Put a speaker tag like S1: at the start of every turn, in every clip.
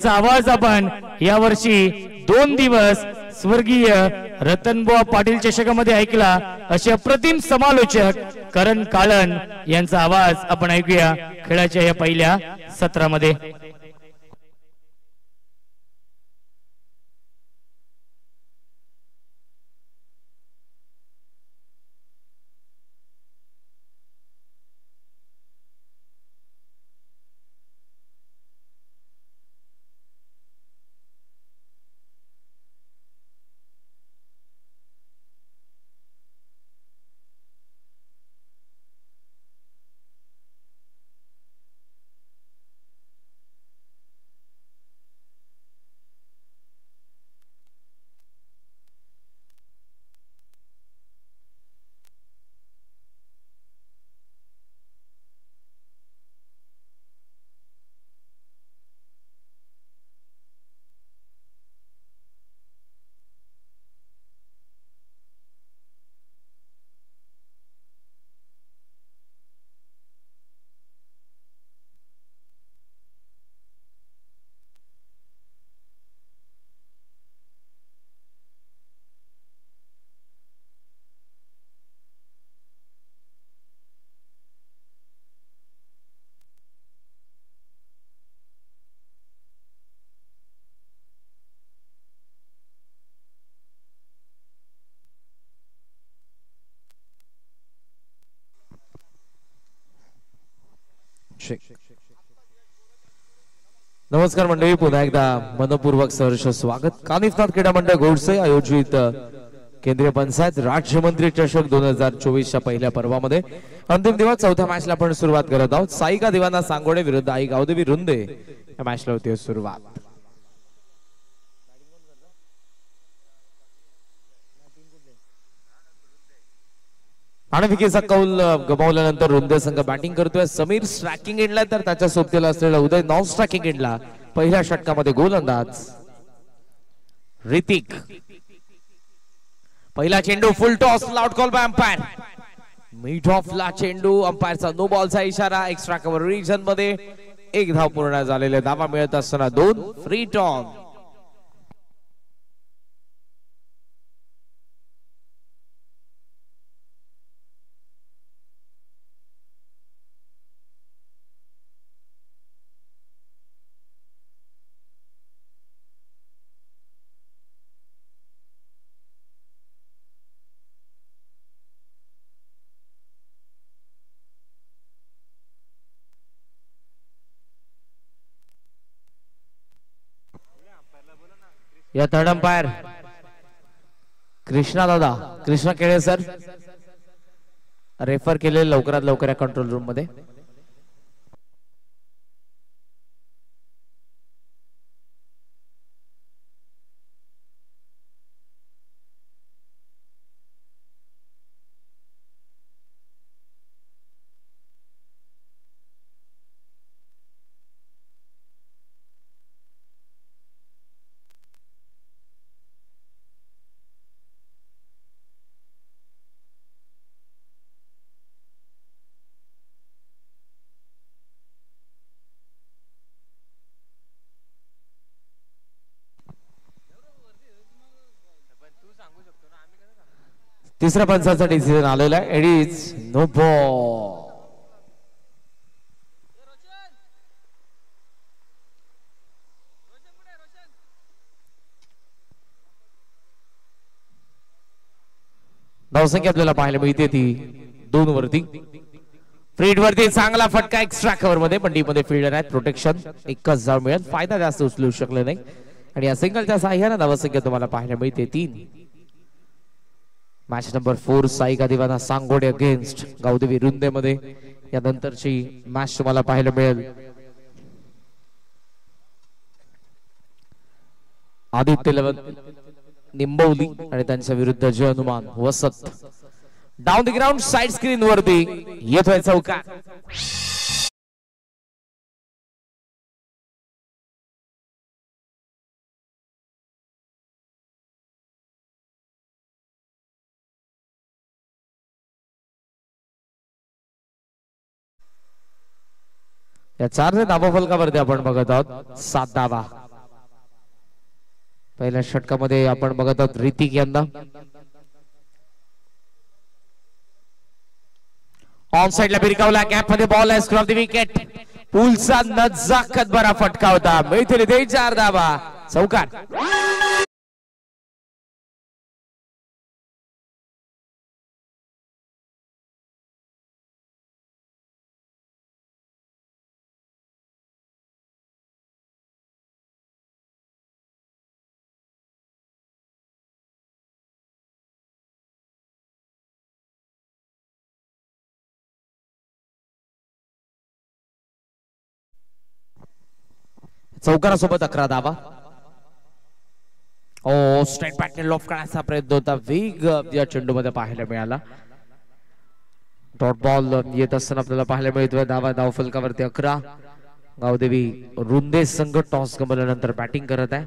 S1: यांचा आवाज आपण यावर्षी 2 दिवस स्वर्गीय रतनबुवा पाटील चषकामध्ये ऐकला। असे अप्रतिम समालोचक करण काळन यांचा आवाज आपण ऐकूया खेळाच्या या पहिल्या सत्रामध्ये।
S2: नमस्कार मंडळी, पुन्हा एकदा मनपूर्वक सहर्ष स्वागत। कानिफनाथ क्रीडा मंडळ गोडसे आयोजित केंद्रीय पंचायत राज्यमंत्री चषक 2024 च्या पहिल्या पर्वामध्ये अंतिम दिवस चौथ्या मॅचला आपण सुरुवात करत आहोत। साईका दिवाना सांगोडे विरुद्ध आई गावदेवी रुंदे या मॅचला होती सुरुवात। नाणेफेकीचा कौल गमावल्यानंतर रुंदे संघ बॅटिंग करतोय। समीर स्ट्रायकिंग एंडला तर त्याच्या सोबतीला असलेला उदय नॉन स्ट्रायकिंग एंडला। पहिल्या षटकामध्ये गोलंदाज ऋतिक। पहिला चेंडू full toss, out call by umpire. Mid ऑफला चेंडू, अंपायरचा नो बॉलचा इशारा। एक्स्ट्रा कव्हर रिजन मध्ये 1 धाव पूर्ण झालेले, धावा मिळत असताना 2 फ्री टॉन। या थर्ड अंपायर कृष्णा दादा, कृष्णा केळे सर रेफर केले लवकरात लवकर या कंट्रोल रूम मध्ये। तिसऱ्या पंचाचा डिसिजन आलेला आहे। It is no ball. धावसंख्या आपल्याला पाहायला मिळते ती 2 वरती। फ्रीड वरती चांगला फटका एक्स्ट्रा कव्हर मध्ये, पण टीम मध्ये फिल्डर आहेत, प्रोटेक्शन एकच धाव मिळेल, फायदा जास्त उचलू शकले नाही। आणि या सिंगलच्या सहाय्याने धावसंख्या तुम्हाला पाहायला मिळते 3। मॅच नंबर 4 साईका दिवाना सांगोडे अगेन्स्ट गावदेवी रुंदे मध्ये या नंतरची मॅच तुम्हाला पाहायला मिळेल। आदित्य निंबवली आणि त्यांच्या विरुद्ध Jai Hanuman Vasat. Down the ground side screen वरती येतोय चौका। या 4 धावा फलकावरती आपण बघत आहोत 7 धावा। पहिल्या षटकामध्ये आपण बघत आहोत ऋतिक यांना ऑन साइडला भिरकावला, गॅप मध्ये बॉल आहे, स्क्रॉप द विकेट. पुलचा नजाकत बरा फटका होता. मैथिली दे 4 धावा, चौकार. चौकारासोबत 11 धावा. ओ स्ट्रेट बॅटने लॉफ करण्याचा प्रयत्न होता. वेग या चेंडूमध्ये पाहायला मिळाला. डॉट बॉल येत असताना आपल्याला पाहायला मिळतोय. धावा धावफलकावरती 11. गावदेवी रुंदे संघ टॉस गमावल्यानंतर बॅटिंग करत आहे.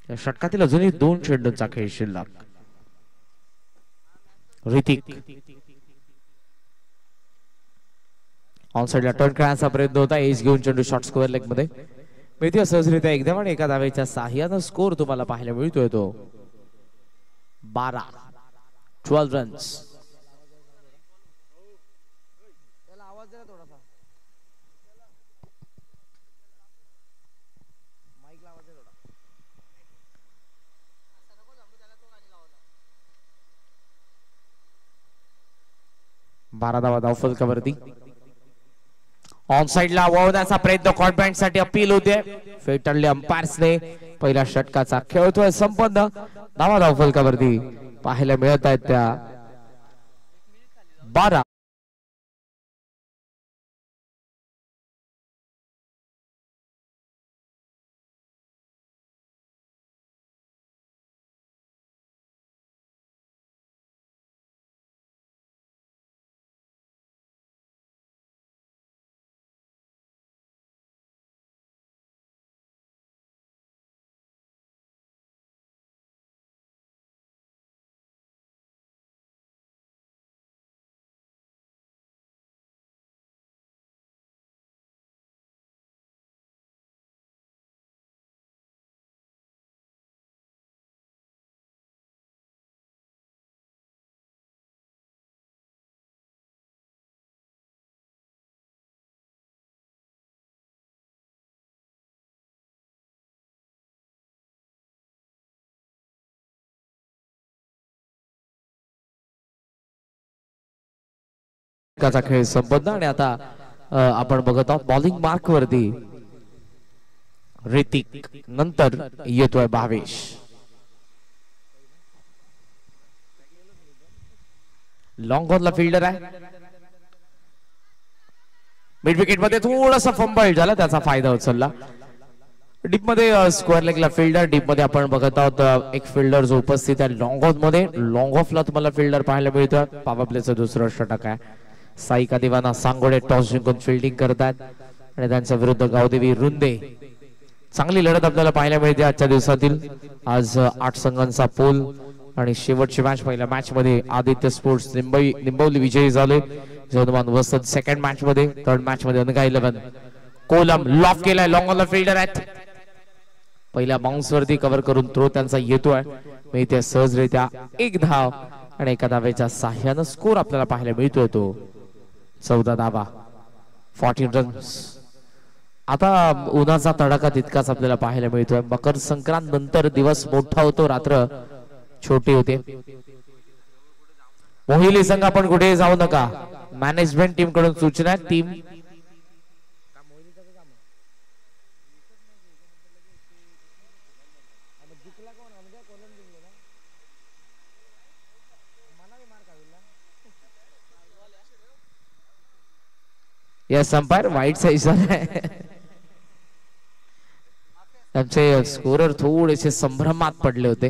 S2: या षटकातील अजूनही 2 चेंडूंचा खेळ शिल्लक. ऋतिक ऑन साइडला टर्न खेळण्याचा प्रयत्न होता. एज घेऊन चेंडू शॉर्ट स्क्वेअर लेग मध्ये मिळते सहजरित्या एकदम आणि एका धावेच्या साह्यानं स्कोर तुम्हाला पाहायला मिळतोय तो 12 रन्स. बारा धावा धावफलकावरती. ऑन साइडला वळवण्याचा प्रयत्न, कॉन्फिडंट साठी अपील होते, फेटाळले अंपायर्सने. पहिल्या षटकाचा खेळ होतोय संपन्न. धावा धावफलकावरती पाहायला मिळत आहेत त्या 12. खेळ संपन्न आणि आता आपण बघत आहोत बॉलिंग मार्क वरती ऋतिक, नंतर येतोय भावेश. लॉंग ऑनला फिल्डर आहे. मिड विकेट मध्ये थोडासा फंबल झाला, त्याचा फायदा उचलला. डीप मध्ये स्क्वेअर लेगला फिल्डर, डीप मध्ये आपण बघत आहोत एक फिल्डर जो उपस्थित आहे लॉंग ऑफ मध्ये. लॉंग ऑफला तुम्हाला फिल्डर पाहायला मिळतोय. पॉवर प्लेचं दुसरं षटक आहे. साईका देवाना सांगोडे टॉस जिंकून फिल्डिंग करतात आणि त्यांच्या विरुद्ध गावदेवी रुंदे. चांगली लढत आपल्याला पाहायला मिळते आजच्या दिवसातील. आज 8 संघांचा पोल आणि शेवटची मॅच. पहिल्या मॅच मध्ये आदित्य स्पोर्ट्स निंबवली विजयी झाले. जवळमान वसंत सेकंड मॅच मध्ये. थर्ड मॅच मध्ये अनघा 11 कोलम लॉफ केलाय. लॉंग ऑन फिल्डर आहेत. पहिल्या बाउन्स वरती कव्हर करून थ्रो त्यांचा येतोय. मिळते सहजरित्या 1 धाव आणि एका धावेच्या साह्यानं स्कोर आपल्याला पाहायला मिळतोय तो 14 धावा, 14 रन्स. आता उन्हाचा तडाखा तितकाच आपल्याला पाहायला मिळतोय. मकर संक्रांत नंतर दिवस मोठा होतो, रात्र छोटी होते. मोहिली संघ आपण कुठे जाऊ नका. मॅनेजमेंट टीम कडून सूचना आहे. टीम यस अंपायर वाईटचा इशारा आहे. त्यांचे स्कोरर थोडेसे संभ्रमात पडले होते.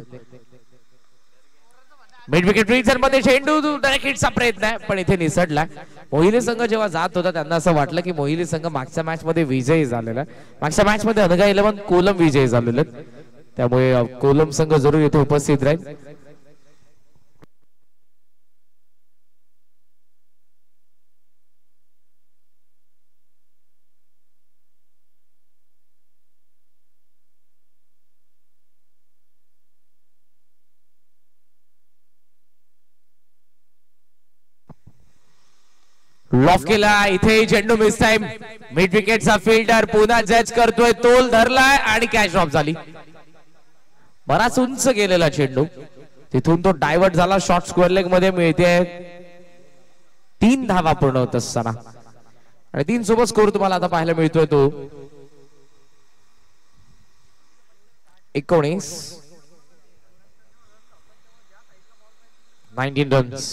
S2: मिड विकेट रिजन मध्ये चेंडू डायरेक्ट हिटचा प्रयत्न आहे, पण इथे निसटला. मोहिली संघ जेव्हा जात होता त्यांना असं वाटलं की मोहिली संघ मागच्या मॅच मध्ये विजयी झालेला. मागच्या मॅच मध्ये अनघा 11 कोलम विजयी झालेले. त्यामुळे कोलम संघ जरूर इथे उपस्थित राहील. लॉक केला इथे चेंडू मिस टाइम मिड विकेटचा फिल्डर पुन्हा जज करतोय तोल धरलाय आणि कॅच ड्रॉप झाली बराच उंच गेलेला चेंडू तिथून तो डायव्हर्ट झाला शॉर्ट स्क्वेअर लेग मध्ये मिळते 3 धावा पूर्ण होत असताना आणि 3 सोबत स्कोर तुम्हाला आता पाहायला मिळतोय तो 19 रन्स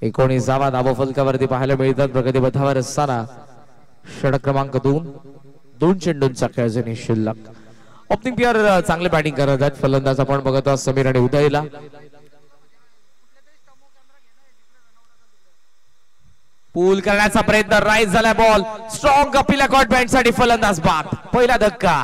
S2: 19 धावा धावा फलकावरती पाहायला मिळतात प्रगती पथावर असताना षटक क्रमांक 2 चेंडूंचा खेळ शिल्लक ओपनिंग पेअर चांगले बॅटिंग करत आहेत फलंदाज आपण बघतो समीर आणि उदयला पूल करण्याचा प्रयत्न राईज झाला बॉल स्ट्रॉंग कपिला कॉट बँड साठी फलंदाज बाद पहिला धक्का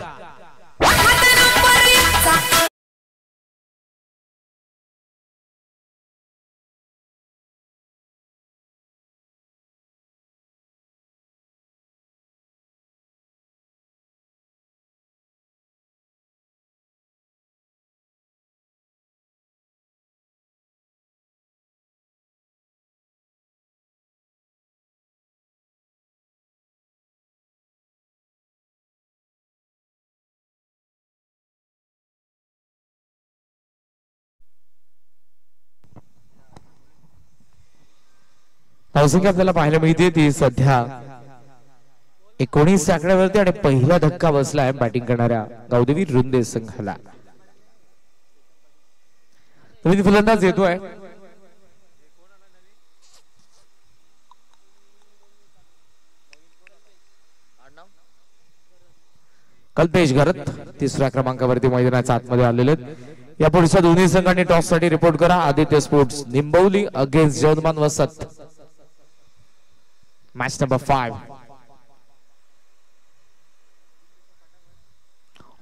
S2: धावसंख्या आपल्याला पाहायला मिळते ती सध्या 19 आकड्यावरती आणि पहिला धक्का बसलाय बॅटिंग करणाऱ्या गावदेवी रुंदे संघाला नवीन फलंदाज येतोय कल्पेश घरत तिसऱ्या क्रमांकावरती मैदानाच्या आतमध्ये आलेले आहेत या पुढच्या दोन्ही संघांनी टॉस साठी रिपोर्ट करा Aditya sports Nimbavali against German Vasat match number 5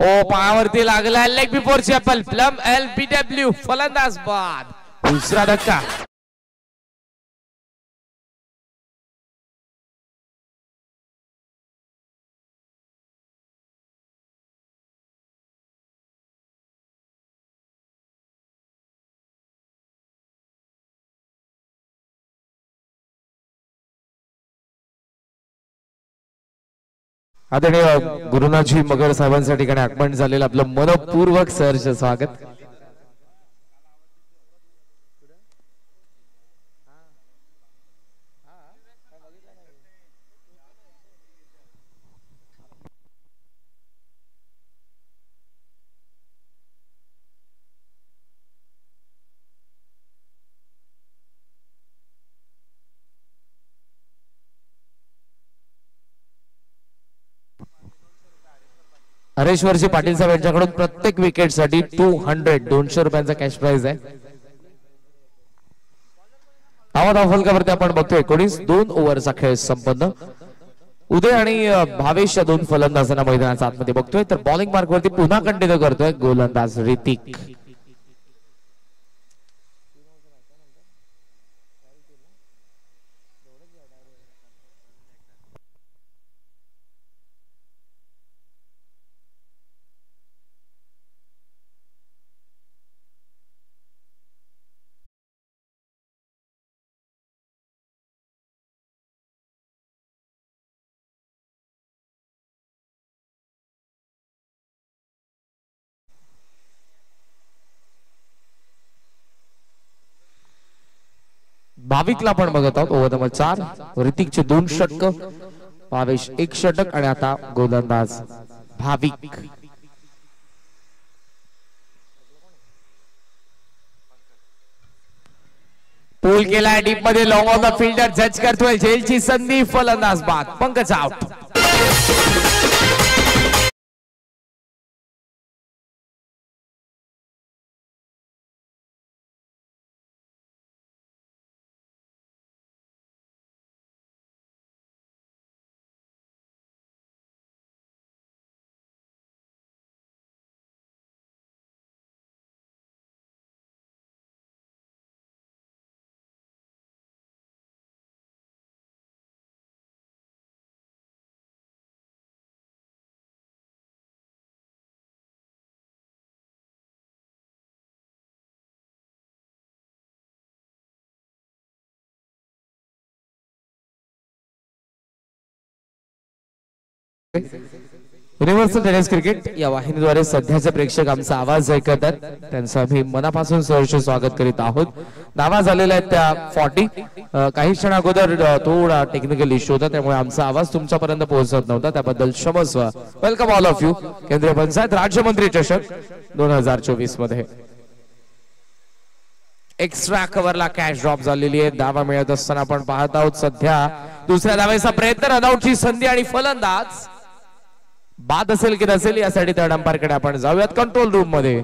S2: ओ पायावरती लागला लेग बिफोर चॅपल प्लम LBW फलंदाज बाद दुसरा धक्का आदरणीय गुरुनाथजी मगर साहेबांच्या ठिकाणी आगमन झालेलं आपलं मनपूर्वक सहर्ष स्वागत हरेश्वरजी पाटील साहेब यांच्याकडून प्रत्येक विकेट साठी 200 रुपयांचा कॅश प्राइज आहे आवाज फलकावरती आपण बघतोय 2 ओव्हरचा खेळ संपन्न उदय आणि भावेश या 2 फलंदाजांना मैदानाच्या आतमध्ये बघतोय तर बॉलिंग मार्क वरती पुन्हा कंटिन्यू करतोय गोलंदाज ऋतिक भाविकला आपण बघत आहोत ओव्हर नंबर 4 ऋतिकचे 2 षटक भावेश 1 षटक आणि आता गोलंदाज भाविक पूल केलाय डीप मध्ये लॉंग ऑन द फिल्डर जज करतोय झेलची संधी फलंदाज बाद Pankaj out universal tennis cricket या वाहिनीद्वारे सध्याचे प्रेक्षक आमचा आवाज ऐकतात त्यांचं आम्ही मनापासून सहर्ष स्वागत करीत आहोत. नावा झालेला आहे त्या 40 काही क्षण अगोदर थोडा टेक्निकल इश्यू होता त्यामुळे आमचा आवाज तुमच्यापर्यंत पोहोचत नव्हता त्याबद्दल क्षमस्व. Welcome all of you. केंद्रीय पंचायत राज्यमंत्री चषक 2024 मध्ये एक्स्ट्रा कव्हरला कॅश ड्रॉप झालेली आहे. धावा मिळत असताना आपण पाहत आहोत सध्या दुसऱ्या धावेचा प्रयत्न, रनआउटची संधी आणि फलंदाज बाद असेल की नसेल यासाठी थर्ड अंपायरकडे आपण जाऊयात कंट्रोल रूम मध्ये.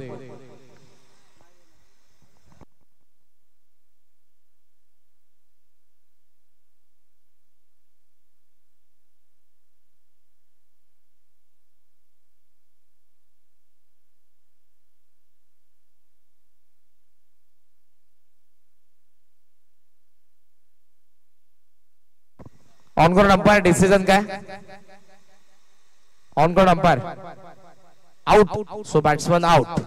S2: ऑन करून अंपायर डिसिजन काय? ऑन करून umpire out. So batsman out.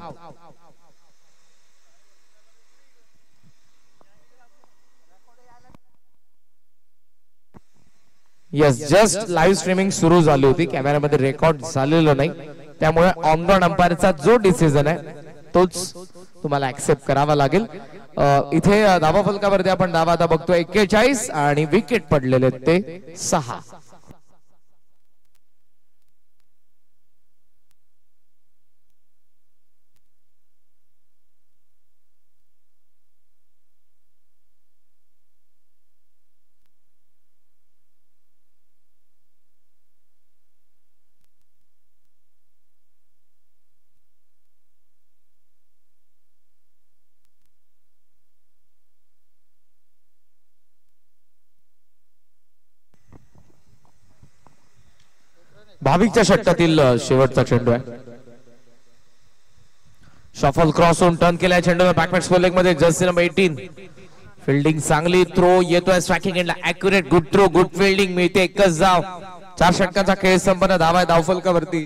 S2: Yes, just live streaming सुरू झाली होती, कॅमेऱ्यामध्ये रेकॉर्ड झालेलं नाही त्यामुळे ऑन ग्राउंड अंपायरचा जो डिसिजन आहे तोच तुम्हाला ऍक्सेप्ट करावा लागेल. इथे धावा फलकावरती आपण धावा आता बघतो 41 आणि विकेट पडलेले ते 6. भाविकच्या षटकातील शेवटचा चेंडू आहे. शफल क्रॉस होऊन टर्न केलाय चेंडू बॅकवर्ड स्कोर लेग मध्ये. जर्सी नंबर 18 फिल्डिंग चांगली, थ्रो येतोय स्ट्रायकिंग एंडला accurate, good throw, good fielding, मिळते एकच धाव. 4 षटकांचा खेळ संपन्न. धावा आहे धावफलकावरती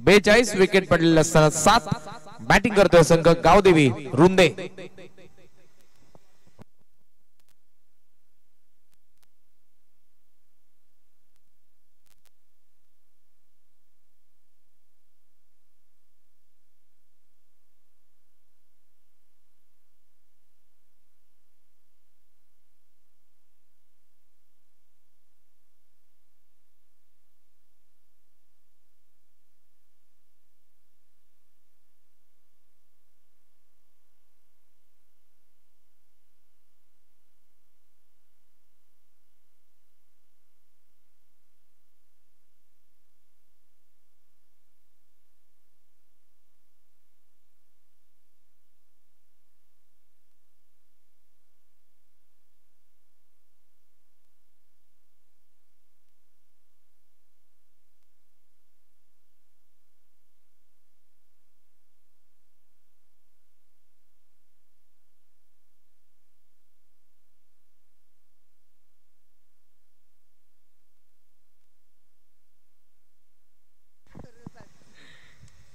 S2: 42. विकेट पडलेले असताना 7. बॅटिंग करतोय संघ गावदेवी रुंदे.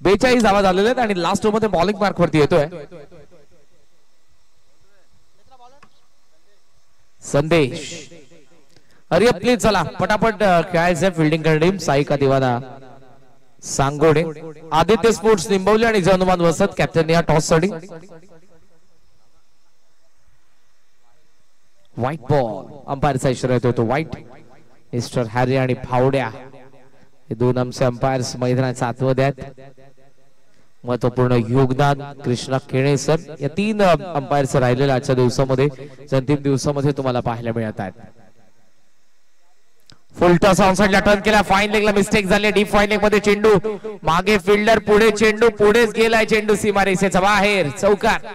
S2: बेचाळीस धावा झालेले आहेत आणि लास्ट ओव्हर मध्ये बॉलिंग मार्क वरती येतोय संदेश. अरे प्लीज चला पटापट खेळायचं फिल्डिंग करणारी टीम. साईका दिवाना सांगोडे, आदित्य स्पोर्ट्स निंबवली आणि हनुमान वसत कॅप्टन या टॉस साठी. व्हाईट बॉल, अंपायरचा इशारा येतो तो व्हाईट. मिस्टर हॅरी आणि फावड्या हे दोन आमचे अंपायर्स मैदानाच्या आतमध्ये आहेत. महत्वपूर्ण योगदान कृष्णा केणे सर या 3 अंपायर्स राहिलेल्या आजच्या दिवसामध्ये अंतिम दिवसामध्ये तुम्हाला पाहायला मिळत आहेत. फुल टॉस ऑन साइडला टर्न केला, फाईन लेगला मिस्टेक झाली. डीप फाईन लेग मध्ये चेंडू मागे, फिल्डर पुढे, चेंडू पुढेच गेलाय, चेंडू सीमारेषेच्या बाहेर चौकार.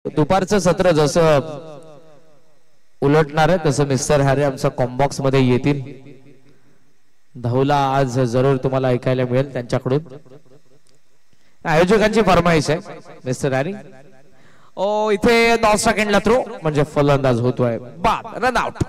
S2: दुपारचं सत्र जसं उलटणार आहे तसं मिस्टर हॅरी आमच्या कॉम्बॉक्स मध्ये येतील. धावला आज जरूर तुम्हाला ऐकायला मिळेल त्यांच्याकडून. आयोजकांची फरमाईश आहे मिस्टर हॅरी. ओ इथे 9 सेकंडला थ्रो म्हणजे फलंदाज होतोय बाद, रन आउट.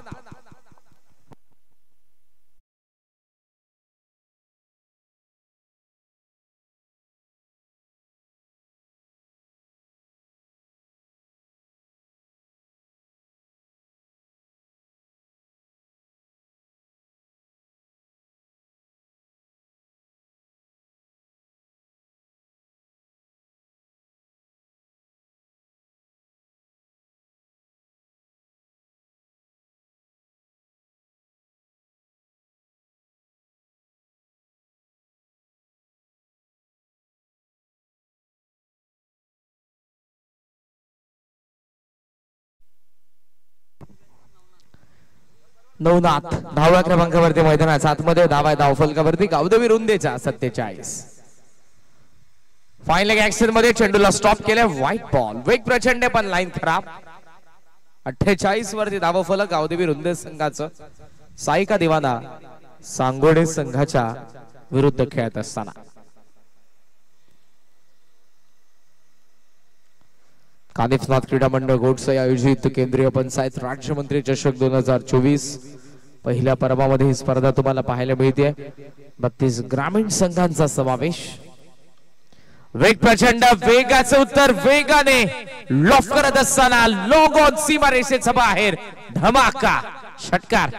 S2: नवनाथ 10व्या क्रमांकावरती मैदानात आतमध्ये धावा धाव फलकावरती गावदेवी रुंदेचा 47. फायनल ऍक्शन मध्ये चेंडूला स्टॉप केले, व्हाईट बॉल. वेग प्रचंड पण लाईन खराब. 48 वरती धाव फलक गावदेवी रुंदे संघाचं. साईका दिवाना सांगोडे संघाच्या विरुद्ध खेळत असताना कानिफनाथ क्रीडा मंडळ घोडसई आयोजित केंद्रीय पंचायत राज्यमंत्री चषक 2024 पहिल्या पर्वामध्ये ही स्पर्धा तुम्हाला पाहायला मिळते. 32 ग्रामीण संघांचा समावेश. वेग प्रचंड, वेगाचं उत्तर वेगाने लॉफ करत असताना लॉंग ऑन सीमा रेषेच्या बाहेर धमाका षटकार.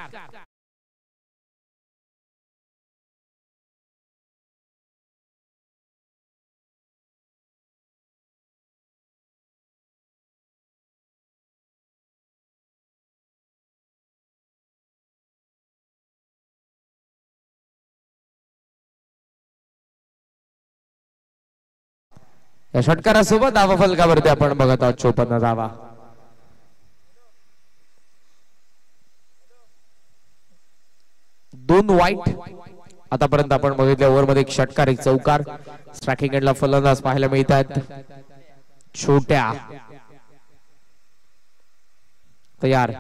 S2: या षटकारासोबत धावा फलकावरती आपण बघत आहोत 54 धावा. दोन वाईट. आतापर्यंत आपण बघितल्या ओव्हरमध्ये एक षटकार, एक चौकार. स्ट्रायकिंग एंडला फलंदाज पाहायला मिळतात. छोट्या तयार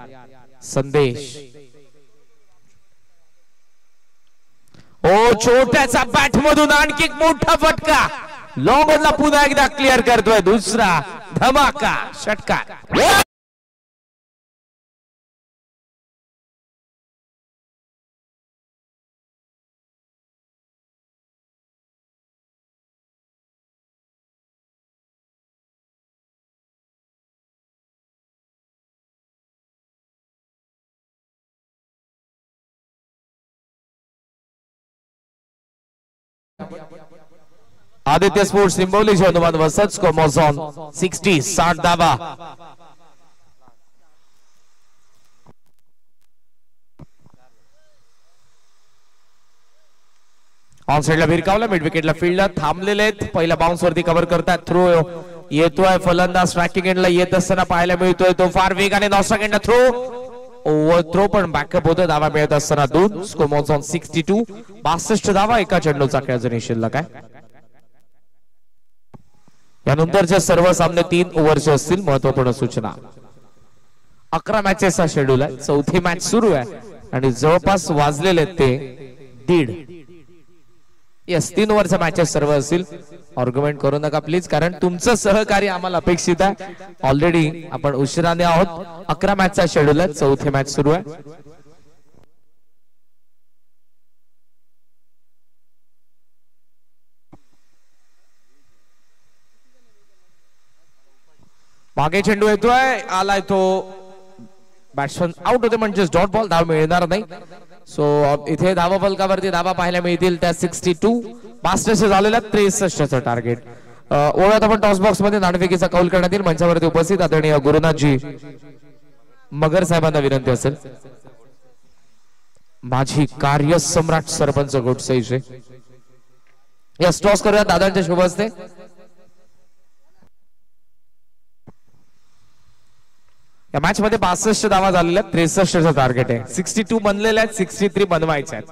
S2: संदेश. ओ छोट्याचा बॅट मधून आणखी एक मोठा फटका. लॉंग ऑनला पुन्हा एकदा क्लिअर करतोय दुसरा धमाका षटकार. आदित्य स्पोर्ट्स निंबवली हनुमान वसत स्कोमोझॉन 60 धावा. ऑन साइडला भिरकावला, मिड विकेटला फील्डला थांबलेले आहेत. पहिला बाउन्स वरती कव्हर करतात. थ्रो येतोय, फलंदाज स्ट्रायकिंग एंडला येत असताना पाहायला मिळतोय. तो फार वेगाने 9 सेकंडला थ्रो, ओव्हर थ्रो पण बॅकअप होतं. धावा मिळत असताना 2. स्कोमोझॉन 62 62 धावा एका चेंडूचा खेळाचा शिल्लक आहे. यानंतरचे सर्व सामने 3 ओव्हरचे असतील. महत्वपूर्ण सूचना, 11 मॅचेसचा शेड्यूल आहे. चौथी मॅच सुरू आहे आणि जवळपास वाजलेले ते 1:30. यस, 3 ओव्हरच्या मॅचेस सर्व असतील. आर्ग्युमेंट करू नका प्लीज, कारण तुमचं सहकार्य आम्हाला अपेक्षित आहे. ऑलरेडी आपण उशिराने आहोत. 11 मॅचचा शेड्यूल आहे. चौथी मॅच सुरू आहे. मागे चेंडू येतोय, आलाय तो, बॅट्समन आउट होते म्हणजे डॉट बॉल, धाव मिळणार नाही. सो इथे धावा फलकावरती धावा पाहायला मिळतील त्या 62. 62 झालेल्या 63चं टार्गेट. ओळख आपण टॉस बॉक्स मध्ये नाणेफेकीचा कौल करण्यात येईल. मंचावरती उपस्थित आदरणीय गुरुनाथजी मगर साहेबांना विनंती असेल. माझी कार्य सम्राट सरपंच घोडसईचे यस टॉस करूया. दादांच्या शुभ हस्ते. या मॅच मध्ये 62 धावा झालेल्या, 63चं टार्गेट आहे. 62 बनलेले आहेत, 63 बनवायचे आहेत.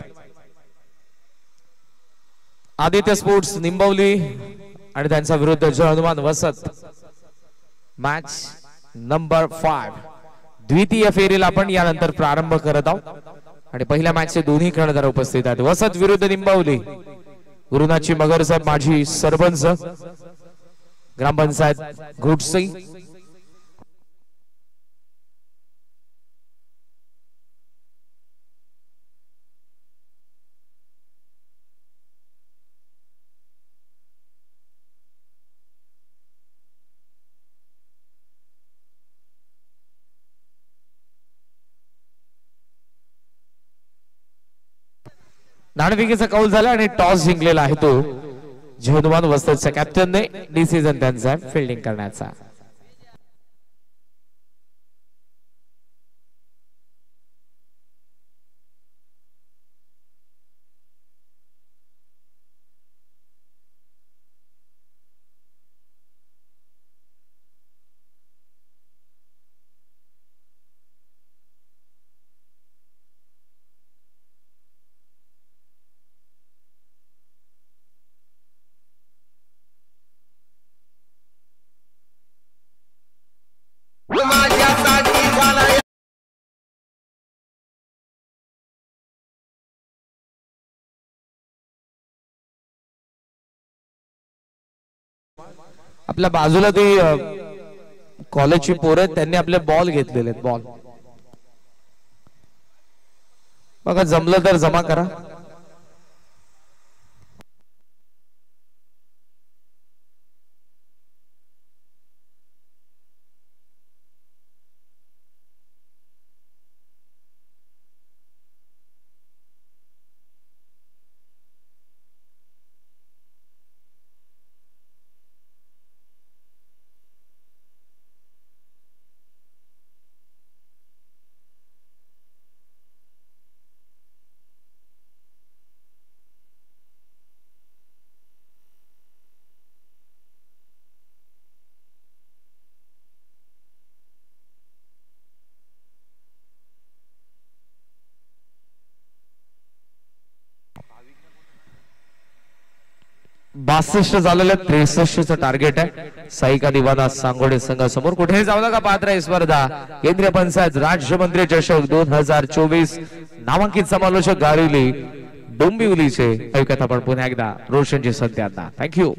S2: आदित्य स्पोर्ट्स निंबवली आणि त्यांचा विरुद्ध जय हनुमान वसत. मॅच नंबर 5 द्वितीय फेरीला आपण यानंतर प्रारंभ करत आहोत आणि पहिल्या मॅचचे दोन्ही खेळाडू उपस्थित आहेत. वसत विरुद्ध निंबवली. गुरुनाथजी मगर साहेब माजी सरपंच ग्रामपंचायत घोडसई नाणेफेकीचा कौल झाला आणि टॉस जिंकलेला आहे तो हनुमान वस्तादच्या कॅप्टनने. डिसिजन त्यांचा फिल्डिंग करण्याचा. आपल्या बाजूला ती कॉलेजची पोरं आहेत, त्यांनी आपले बॉल घेतलेले आहेत. बॉल बघा, जमलं तर जमा करा. बासष्ट झालेले 63चं टार्गेट आहे. साईका दिवाना सांगोडे संघासमोर. कुठेही जाऊ नका. पात्र आहे स्पर्धा केंद्रीय पंचायत राज्यमंत्री चषक 2024. नामांकित समालोचक गारिवली डोंबिवलीचे. ऐकत आपण पुन्हा एकदा रोशनची सध्या. थँक्यू.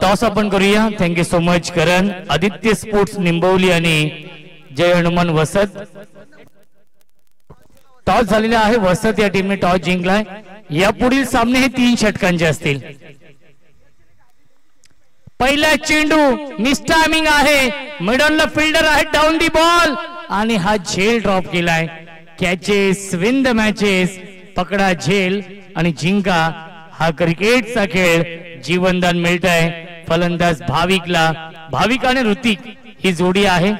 S1: टॉस आपण करूया. थँक्यू सो मच करण. आदित्य स्पोर्ट्स निंबवली आणि जय हनुमान वसत. टॉस झालेला आहे. वसत या टीमने टॉस जिंकलाय. या पुढील सामने हे 3 षटकांचे असतील. पहिला चेंडू मिस टायमिंग आहे. मिडलला फिल्डर आहे. डाऊन दी बॉल आणि हा झेल ड्रॉप केलाय. Catches win the matches. पकडा झेल आणि जिंका. हा क्रिकेटचा खेळ. जीवनदान मिळत आहे फलंदाज भाविकला. भाविक आणि ऋतिक ही जोडी आहे.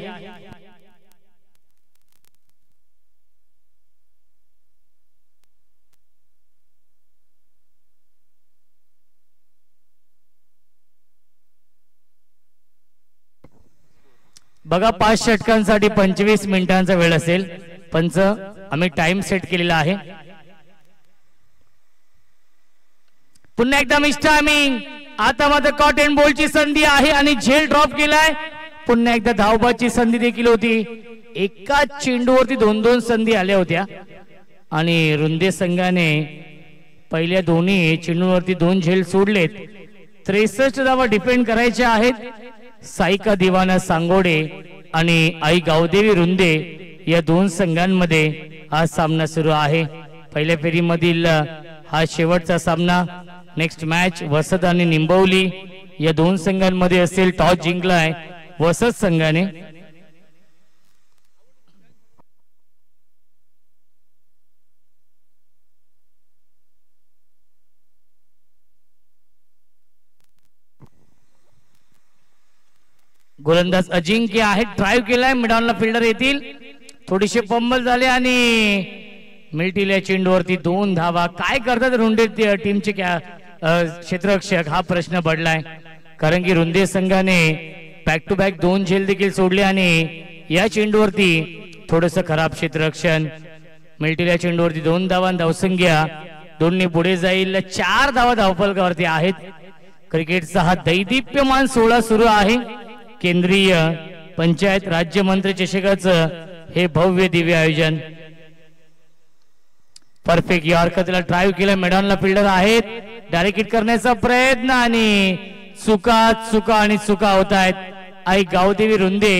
S1: बघा 5 षटकांसाठी 25 मिनिटांचा वेळ असेल. पंच आम्ही टाइम सेट केलेला आहे. पुन्हा एकदा मिस टायमिंग. आता मात्र कॉटन बॉलची संधी आहे आणि झेल ड्रॉप केलाय. पुन्हा एकदा धावबाची संधी देखील होती. एकाच चेंडूवरती 2-2 संधी आल्या होत्या आणि रुंदे संघाने पहिल्या दोन्ही चेंडूवरती 2 झेल सोडलेत. 63 धावा डिफेंड करायच्या आहेत. साईका दिवाना सांगोडे आणि आई गावदेवी रुंदे या 2 संघांमध्ये हा सामना सुरू आहे. पहिल्या फेरीमधील हा शेवटचा सामना. नेक्स्ट मॅच वसत आणि निंबवली या 2 संघांमध्ये असेल. टॉस जिंकलाय वसत संघाने. गोलंदाज अजिंक्य आहे. ड्राईव्ह केलाय. मिडॉनला फिल्डर येतील. थोडीशे पंबल झाले आणि मिळतील चेंडूवरती 2 धावा. काय करतात रुंदे टीमचे क्षेत्ररक्षक हा प्रश्न पडलाय. कारण की रुंदे संघाने बॅक टू बॅक 2 झेल देखील सोडले आणि या चेंडूवरती थोडस खराब क्षेत्ररक्षण. मिल्टीला चेंडूवरती 2 धावा, धावसंख्या 2 पुढे जाईल. 4 धावा धावफलकावरती आहेत. क्रिकेटचा हा दैदिप्यमान सोहळा सुरू आहे. केंद्रीय पंचायत राज्यमंत्री चषकाचं हे भव्य दिव्य आयोजन. परफेक्ट यॉर्करला ड्राईव्ह केलं, मैदानला फिल्डर आहेत, डायरेक्ट हिट करण्याचा प्रयत्न आणि चुका होत आहेत. आई गावदेवी रुंदे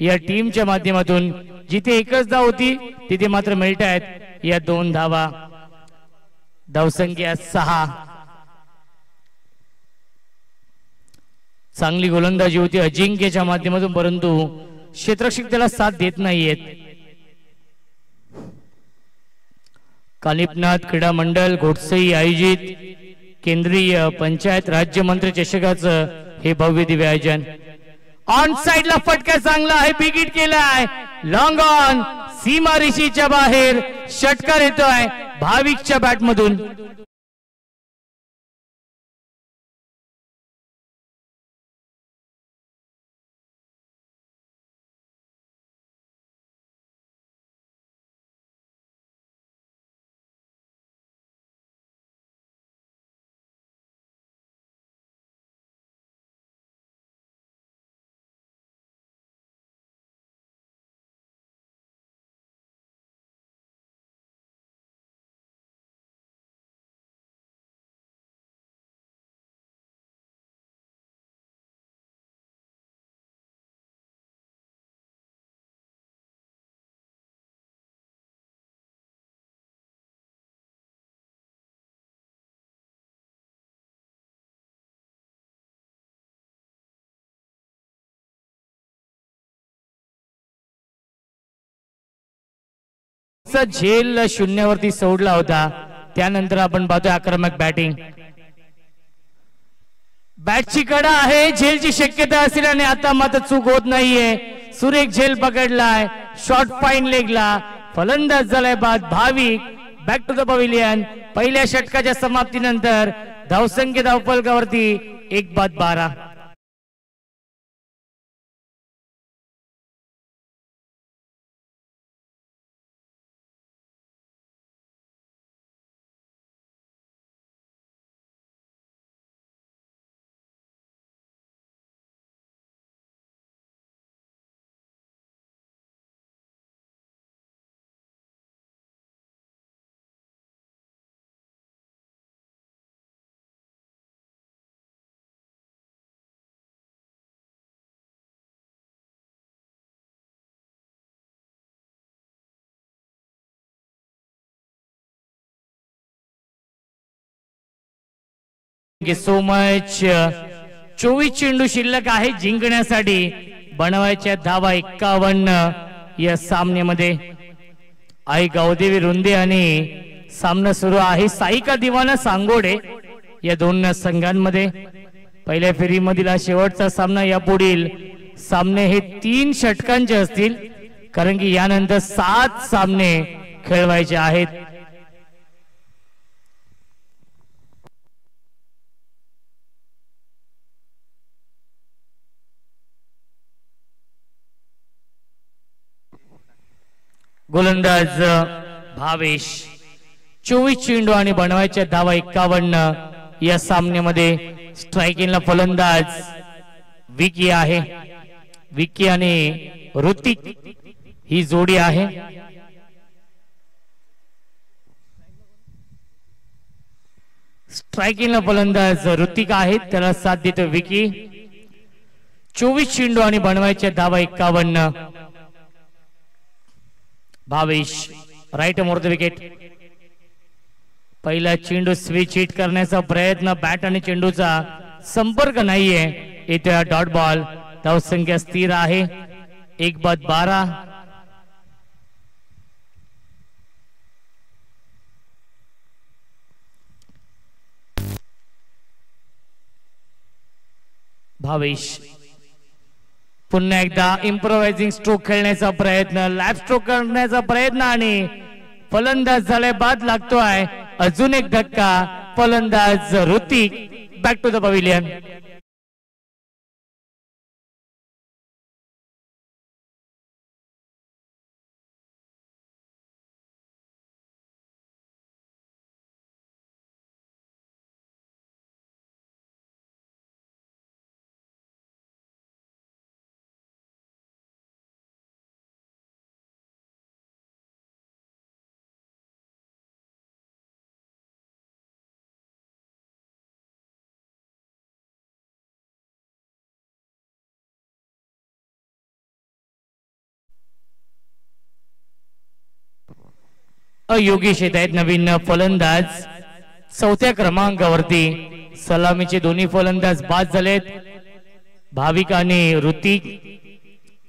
S1: या टीमच्या माध्यमातून जिथे एकच धाव होती तिथे मात्र मिळत आहेत या 2 धावा. धावसंख्या 6. चांगली गोलंदाजी होती अजिंक्यच्या माध्यमातून, परंतु क्षेत्ररक्षक त्याला साथ देत नाहीयेत. कानिपनाथ क्रीडा मंडळ घोडसई आयोजित केंद्रीय पंचायत राज्यमंत्री चषकाचं हे भव्य दिव्य आयोजन. ऑन साइडला फटका चांगला आहे, बिग हिट केलाय, लॉंग ऑन, सीमारेषेच्या बाहेर षटकार येतोय भाविकच्या बॅट मधून. झेल शून्यावरती सोडला होता. त्यानंतर आपण पाहतोय आक्रमक बॅटिंग. बॅटची कडा आहे, झेलची शक्यता असेल आणि आता मात्र चूक होत नाहीये. सुरेख झेल पकडलाय, शॉर्ट फाईन लेगला, फलंदाज झालाय बाद. Bhavik back to the pavilion. पहिल्या षटकाच्या समाप्तीनंतर धावसंख्या धावफलकावरती 1-12. So much. 24 चेंडू शिल्लक आहे जिंकण्यासाठी. बनवायच्या धावा 51 या सामन्यामध्ये. आई गावदेवी रुंदे आणि सामना सुरू आहे साईका दिवाना सांगोडे या 2 संघांमध्ये. पहिल्या फेरीमधील हा शेवटचा सामना. या पुढील सामने हे 3 षटकांचे असतील, कारण की यानंतर 7 सामने खेळवायचे आहेत. गोलंदाज भावेश. 24 चेंडू आणि बनवायच्या धावा 51 या सामन्यामध्ये. स्ट्रायकिंगला फलंदाज विकी आहे. विकी आणि ऋतिक ही जोडी आहे. स्ट्रायकिंगला फलंदाज ऋतिक आहेत, त्याला साथ देतो विकी. 24 चेंडू आणि बनवायच्या धावा 51. Bhavesh right more the wicket. पहिला चेंडू स्विच हिट करण्याचा प्रयत्न, बॅट आणि चेंडूचा संपर्क नाहीये. इथे डॉट बॉल. धावसंख्या स्थिर आहे 1-12. भावेश पुन्हा एकदा इम्प्रोवायझिंग स्ट्रोक खेळण्याचा प्रयत्न, लॅप स्ट्रोक करण्याचा प्रयत्न आणि फलंदाज झालाय बाद. लागतोय अजून एक धक्का. फलंदाज Hrithik back to the pavilion. Yogesh येत आहेत नवीन फलंदाज चौथ्या क्रमांकावरती सलामीचे दोन्ही फलंदाज बाद झालेत भाविक आणि ऋतिक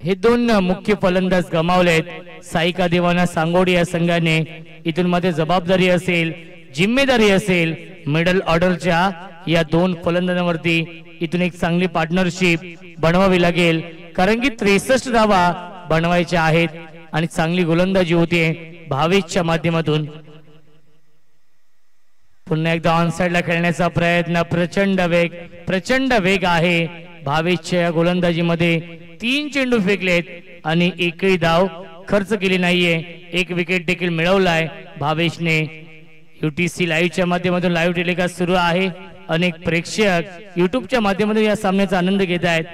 S1: हे दोन मुख्य फलंदाज गमावलेत साईका देवाना सांगोडी या संघाने इथून मध्ये जबाबदारी असेल जिम्मेदारी असेल मिडल ऑर्डरच्या या दोन फलंदाजांवरती इथून एक चांगली पार्टनरशिप बनवावी लागेल कारण की 63 धावा बनवायच्या आहेत आणि चांगली गोलंदाजी होते भावेशच्या माध्यमातून पुन्हा एकदा ऑन साइडला खेळण्याचा प्रयत्न प्रचंड वेग आहे भावेशच्या गोलंदाजीमध्ये 3 चेंडू फेकलेत आणि एकही धाव खर्च केली नाहीये एक विकेट देखील मिळवलाय भावेशने UTC लाईव्हच्या माध्यमातून लाईव्ह टेलिकास्ट सुरू आहे अनेक प्रेक्षक युट्यूबच्या माध्यमातून या सामन्याचा आनंद घेत आहेत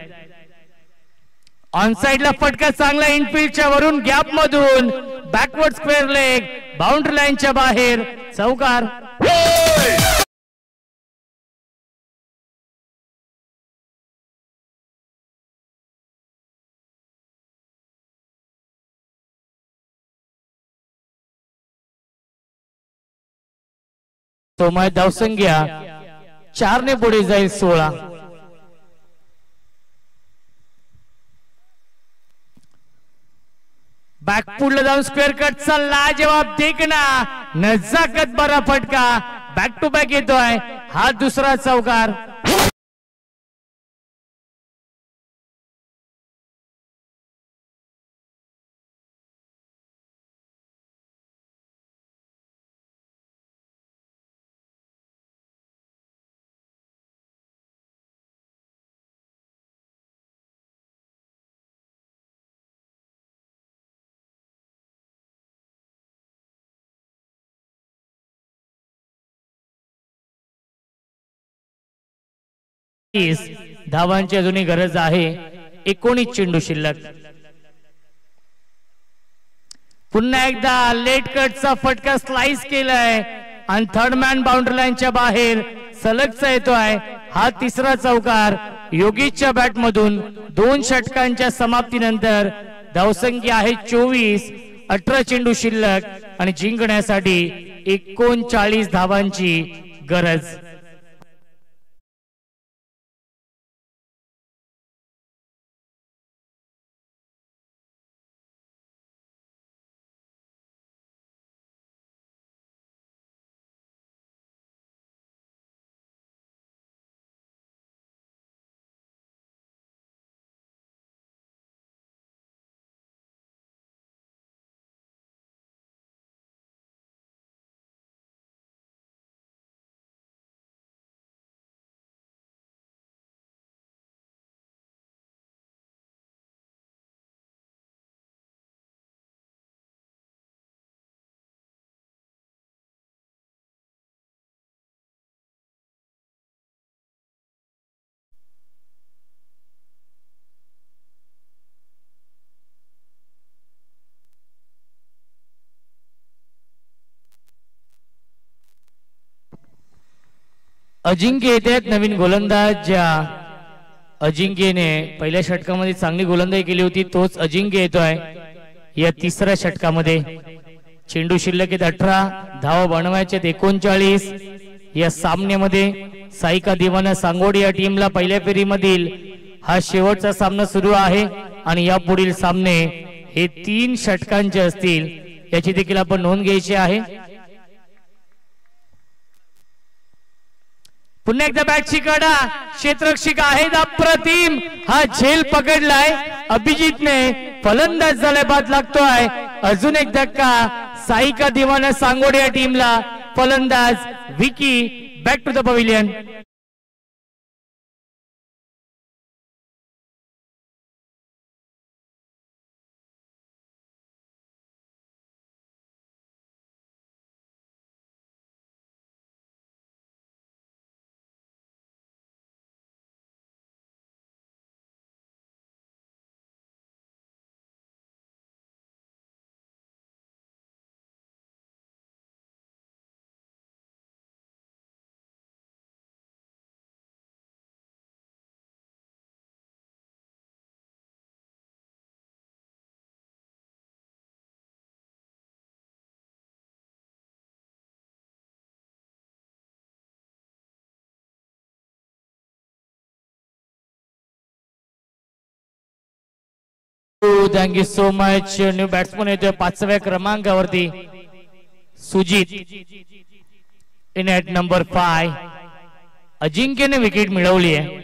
S1: ऑन साइडला फटका चांगला इनफिल्डच्या वरून गॅप मधून बॅकवर्ड स्क्वेअर लेग बाउंड्री लाईनच्या बाहेर चौकार धावसंख्या 4 ने पुढे जाईल 16 बॅकफुटला जाऊन स्क्वेअर कटचा लाजवाब देखना नजाकत बरा फटका बॅक टू बॅक येतोय हा दुसरा चौकार धावांची अजूनही गरज आहे 19 चेंडू शिल्लक पुन्हा एकदा लेट कटचा फटका स्लाइस केलाय आणि थर्ड मॅन बाउंड्री लाईनच्या बाहेर सलगचा येतोय हा तिसरा चौकार योगेशच्या बॅट मधून 2 षटकांच्या समाप्तीनंतर धावसंख्या आहे 24 18 चेंडू शिल्लक आणि जिंकण्यासाठी 39 धावांची गरज अजिंक्य येतात नवीन गोलंदाज ज्या अजिंक्यने पहिल्या षटकामध्ये चांगली गोलंदाजी केली होती तोच अजिंक्य येतोय या तिसऱ्या षटकामध्ये चेंडू शिल्लक आहेत 18 धावा बनवायचे 39 या सामन्यामध्ये साईका देवाना सांगोडी या टीमला पहिल्या फेरीमधील हा शेवटचा सामना सुरू आहे आणि या पुढील सामने हे 3 षटकांचे असतील याची देखील आपण नोंद घ्यायची आहे पुन्हा एकदा बॅटची कडा क्षेत्ररक्षक आहेत अप्रतिम हा झेल पकडलाय अभिजितने फलंदाज झालाय बाद लागतोय अजून एक धक्का साईका देवाना सांगोडी या टीमला फलंदाज Vicky back to the pavilion thank you so much. New batsman येतोय 5व्या क्रमांकावरती सुजित इन ॲट नंबर 5. अजिंक्यने विकेट मिळवली आहे.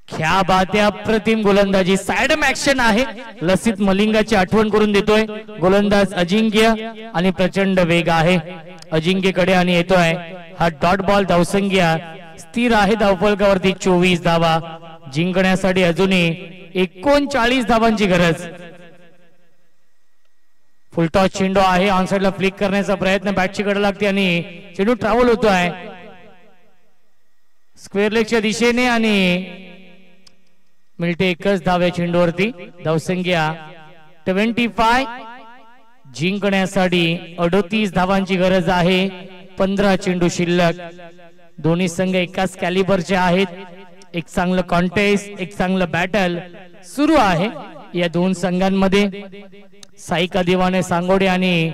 S1: क्या बात आहे. अप्रतिम गोलंदाजी. साइडम ऍक्शन आहे. लसित मलिंगाची आठवण करून देतोय गोलंदाज अजिंक्य आणि प्रचंड वेग आहे अजिंक्यकडे आणि येतोय हा डॉट बॉल. धावसंख्या स्थिर आहे धावफलकावरती 24 धावा. जिंकण्यासाठी अजूनही 39 धावांची गरज. फुलटॉस चेंडू आहे. ऑन साइडला फ्लिक करण्याचा प्रयत्न बॅटची कडे लागते आणि चेंडू ट्रॅव्हल होतोय स्क्वेअर लेगच्या दिशेने आणि मिळते एकच धाव या चेंडूवरती. धावसंख्या 25. जिंकण्यासाठी 38 धावांची गरज आहे. 15 चेंडू शिल्लक. दोन्ही संघ एकाच कॅलिबरचे आहेत. एक चांगलं कॉन्टेस्ट, एक चांगलं बॅटल सुरू आहे या दोन संघांमध्ये. साईका दिवाने सांगोडे आणि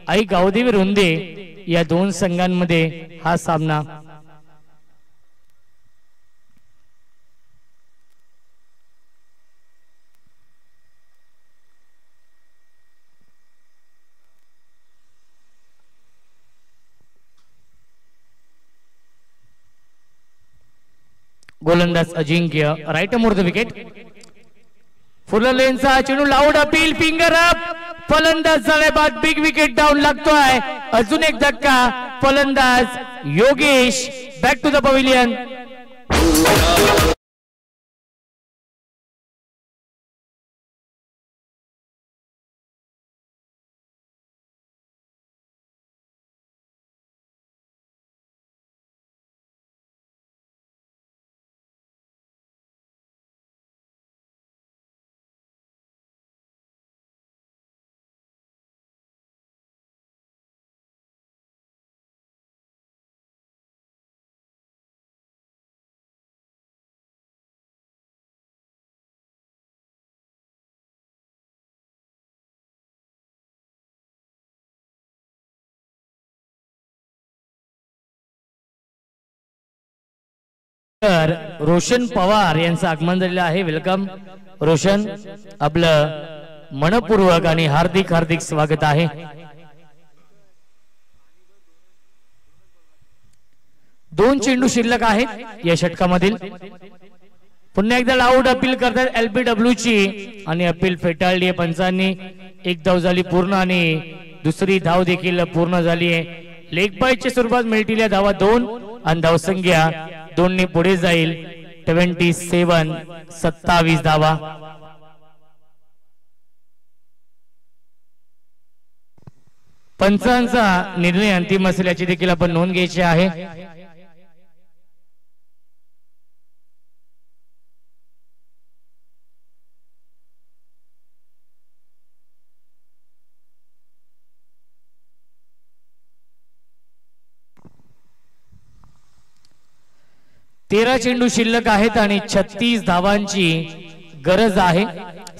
S1: आई गावदेवी रुंदे या दोन संघांमध्ये हा सामना. गोलंदाज Ajinkya right more the wicket. Full लेनचा चेंडू लाऊड अपील फिंगर अप. फलंदाज झाले बाद बिग विकेट डाऊन लागतोय. अजून एक धक्का. फलंदाज Yogesh back to the pavilion. Roshan Pawar यांचं आगमन झालेलं आहे. वेलकम रोशन. आपलं मनपूर्वक आणि हार्दिक हार्दिक स्वागत आहे. दोन चेंडू शिल्लक आहेत या षटकामधील. पुन्हा एकदा लाऊड अपील करतात LBW ची आणि अपील फेटाळली पंचांनी. एक धाव झाली पूर्ण आणि दुसरी धाव देखील पूर्ण झाली आहे. लेग बायच्या स्वरूपात मिळतील या धावा 2 आणि धावसंख्या 2 ने पुढे जाईल. 27 धावा. पंचांचा निर्णय अंतिम असेल याची देखील आपण नोंद घ्यायची आहे. तेरा चेंडू शिल्लक आहेत आणि 36 धावांची गरज आहे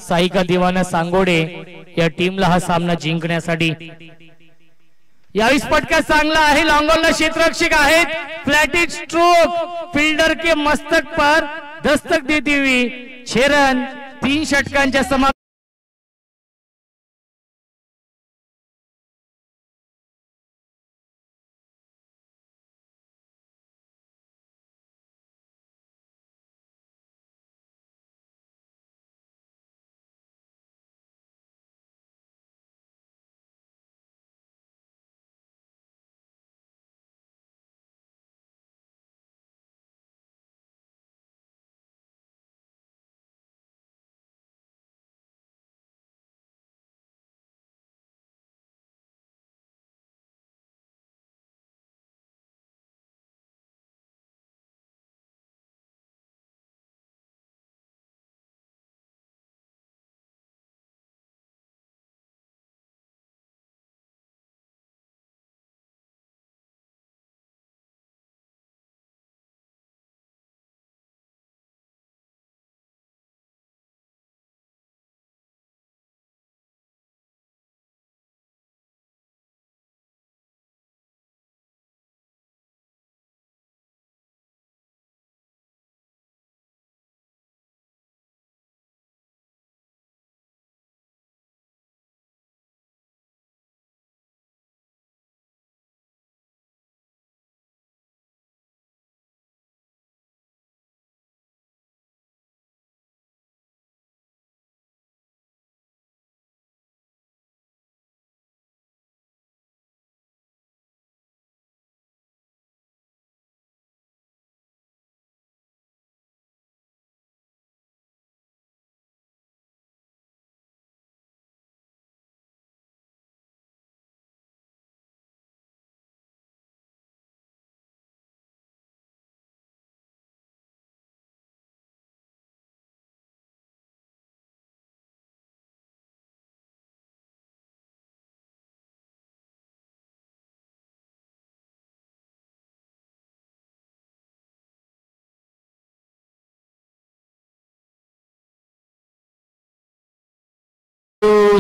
S1: साईका दिवाना सांगोडे या टीमला हा सामना जिंकण्यासाठी. यावेळी फटका चांगला आहे. लॉन्गॉनला क्षेत्ररक्षक आहेत. फ्लॅटेड स्ट्रोक फील्डर के मस्तक पर दस्तक देती हुई 6 रन 3 षटकांच्या समा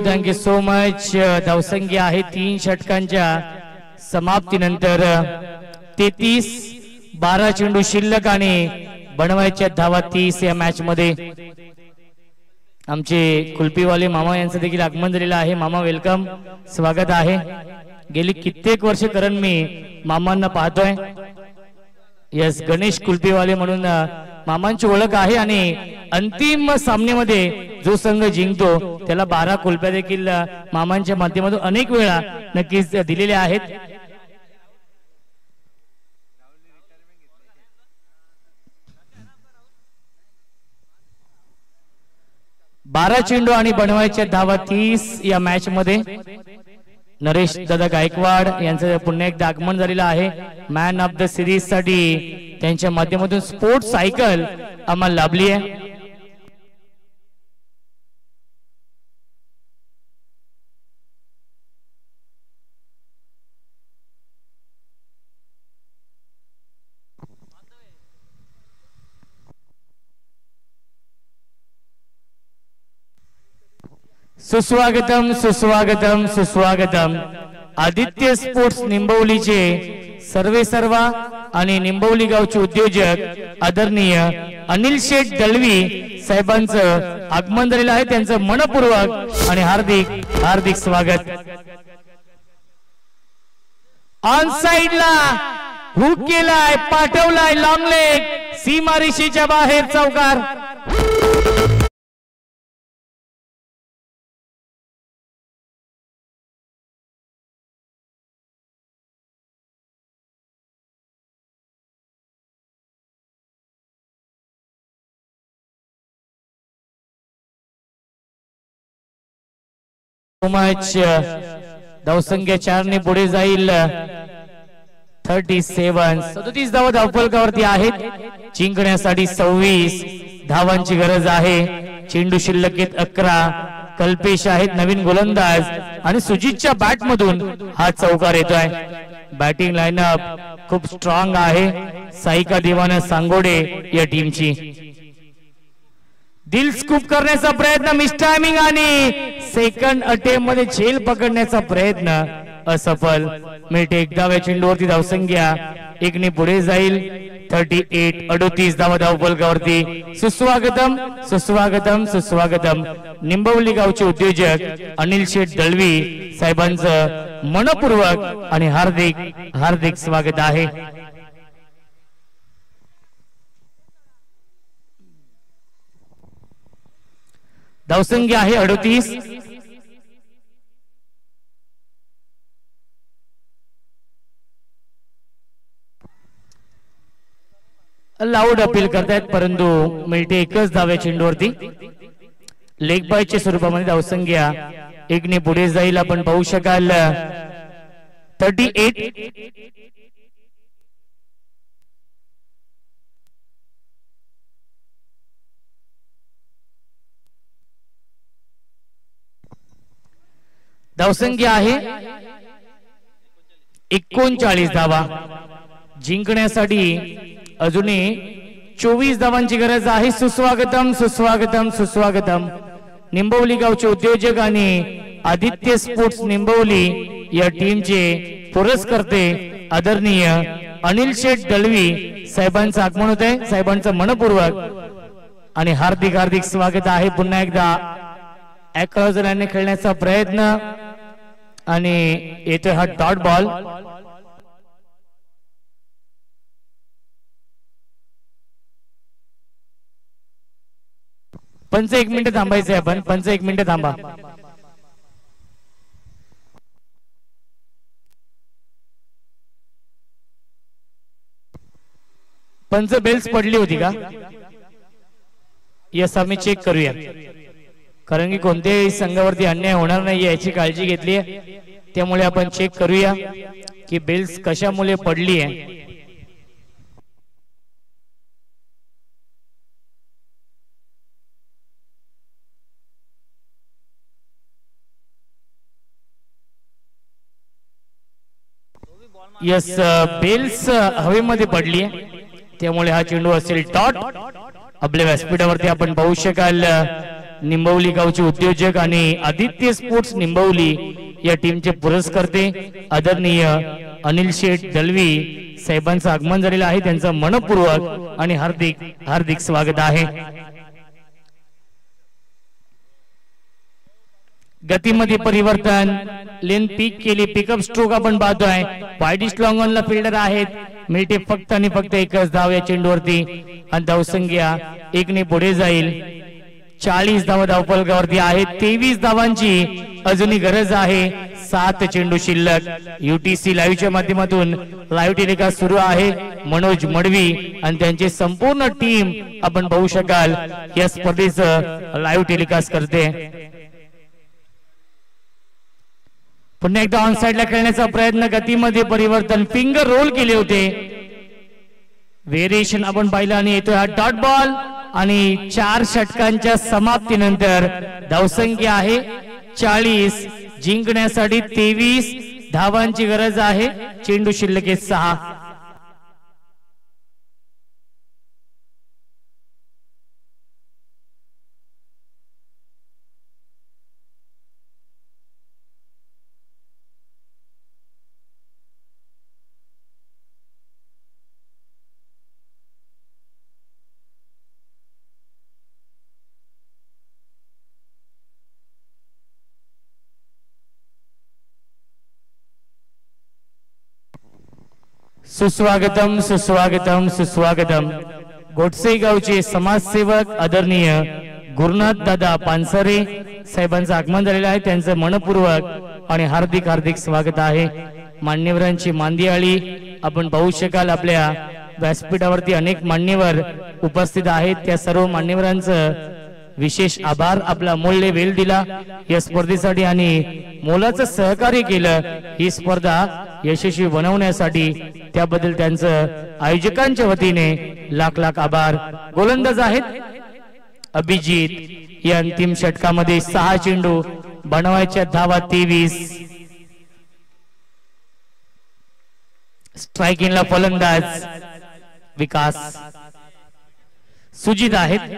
S1: थँक्यू सो मच. धावसंख्या आहे 3 षटकांच्या समाप्तीनंतर 33-12 चेंडू शिल्लक आणि बनवायच्या धावा 30 या मॅच मध्ये. आमचे कुल्फीवाले मामा यांचं देखील आगमन झालेलं आहे. मामा वेलकम, स्वागत आहे. गेली कित्येक वर्ष करण मी मामांना पाहतोय. यस, गणेश कुल्फीवाले म्हणून मामांची ओळख आहे आणि अंतिम सामन्यामध्ये जो संघ जिंकतो त्याला 12 कुल्फ्या देखील मामांच्या माध्यमातून अनेक वेळा नक्कीच दिलेल्या आहेत. बारा चेंडू आणि बनवायच्या धावा 30 या मॅच मध्ये. नरेश दादा गायकवाड यांचं पुन्हा एकदा आगमन झालेलं आहे. मॅन ऑफ द सिरीज साठी त्यांच्या माध्यमातून स्पोर्ट्स सायकल आम्हाला लाभली आहे. सुस्वागतम सुस्वागतम सुस्वागतम. आदित्य स्पोर्ट्स निंबवलीचे सर्वे सर्वा आणि निंबवली गावचे उद्योजक आदरणीय अनिल शेठ दळवी साहेबांचं आगमन झालेलं आहे. त्यांचं मनपूर्वक आणि हार्दिक हार्दिक स्वागत. ऑन साइडला हुक केलाय, पाठवलाय लॉंग लेग, सीमारेषेच्या बाहेर चौकार. मच धावसंख्या 4 ने पुढे जाईल. 37 धावा धावफलकावरती आहेत. जिंकण्यासाठी 26 धावांची गरज आहे. चेंडू शिल्लक 11. कल्पेश आहेत नवीन गोलंदाज आणि सुजितच्या बॅट मधून हा चौकार येतोय. बॅटिंग लाईनअप खूप स्ट्रॉंग आहे. साईका देवाना सांगोडे या टीमची. दिल स्कूप करण्याचा प्रयत्न, मिस टायमिंग आणि सेकंड अटेम्प्ट मध्ये झेल पकडण्याचा प्रयत्न असफल. मिळते 11व्या चेंडूवरती धावसंख्या 1 ने पुढे जाईल. 38 धावा धावफलकावरती. सुस्वागतम सुस्वागतम सुस्वागतम. निंबवली गावचे उद्योजक अनिल शेठ दळवी साहेबांचं मनपूर्वक आणि हार्दिक हार्दिक स्वागत आहे. धावसंख्या आहे 38. लाऊड अपील करतायत परंतु मिळते 1च धाव्या चेंडूवरती. लेग बायच्या स्वरूपामध्ये धावसंख्या 1 ने पुढे जाईल. आपण पाहू शकाल 38. धावसंख्या आहे 39 धावा. जिंकण्यासाठी अजूनही 24 धावांची गरज आहे. सुस्वागतम सुस्वागतम सुस्वागतम. निंबवली गावचे उद्योजक आणि आदित्य स्पोर्ट्स निंबवली या टीमचे पुरस्कर्ते आदरणीय अनिल शेठ दळवी साहेबांचं आगमन होत आहे. साहेबांचं मनपूर्वक आणि हार्दिक हार्दिक स्वागत आहे. पुन्हा एकदा अॅक्रॉझलाने खेळण्याचा प्रयत्न आणि येतोय हा डॉट बॉल. पंच 1 मिनिट थांबायचंय आपण. पंच 1 मिनिट थांबा. पंच बेल्स पडली होती का? यस, आम्ही चेक करूया. कारण की कोणत्याही संघावरती अन्याय होणार नाही याची काळजी घेतली आहे. त्यामुळे आपण चेक करूया की बेल्स कशामुळे पडली आहे. यस, बेल्स हवेमध्ये पडली आहे त्यामुळे हा चेंडू असेल डॉट. आपल्या व्यासपीठावरती आपण पाहू शकाल निंबवली गावचे उद्योजक आणि आदित्य स्पोर्ट्स निंबवली या टीमचे पुरस्कर्ते आदरणीय अनिल शेठ दलवी साहेबांचं आगमन झालेलं आहे. त्यांचं मनपूर्वक आणि हार्दिक हार्दिक स्वागत आहे. गतीमध्ये परिवर्तन, लेन पीक केली, पिकअप स्ट्रोक आपण पाहतोय. वाईडिश लॉंग ऑनला फिल्डर आहेत. मिळते फक्त आणि फक्त एकच धाव या चेंडूवरती आणि धावसंख्या 1 ने पुढे जाईल. 40 धावा धावफलकावरती आहेत. 23 धावांची अजूनही गरज आहे. 7 चेंडू शिल्लक. UTC लाईव्हच्या माध्यमातून लाईव्ह टेलिकास्ट सुरू आहे. मनोज मडवी आणि त्यांची संपूर्ण टीम आपण पाहू शकाल या स्पर्धेचं लाईव्ह टेलिकास्ट करते. पुन्हा एकदा ऑन साइडला खेळण्याचा प्रयत्न, गतीमध्ये परिवर्तन, फिंगर रोल केले होते. व्हेरिएशन आपण पाहिलं आणि येतोय हा डॉट बॉल आणि 4 षटकांच्या समाप्तीनंतर धावसंख्या आहे 40. जिंकण्यासाठी 23 धावांची गरज आहे. चेंडू शिल्लक 6. सुस्वागतम सुस्वागतम सुस्वागतम. गोटसे गावचे समाजसेवक आदरणीय गुरुनाथ दादा पानसरे साहेबांचं आगमन झालेलं आहे. त्यांचं मनपूर्वक आणि हार्दिक हार्दिक स्वागत आहे. मान्यवरांची मांदियाळी आपण पाहू शकाल. आपल्या व्यासपीठावरती अनेक मान्यवर उपस्थित आहेत. त्या सर्व मान्यवरांचं विशेष आभार. आपला अमूल्य वेळ दिला या स्पर्धेसाठी आणि मोलाचं सहकार्य केलं ही स्पर्धा यशस्वी बनवण्यासाठी. त्याबद्दल त्यांचं आयोजकांच्या वतीने लाख लाख आभार. गोलंदाज आहेत अभिजित. या अंतिम षटकामध्ये 6 चेंडू बनवायच्या धावा 23. स्ट्रायकिंगला फलंदाज विकास सुजित आहेत.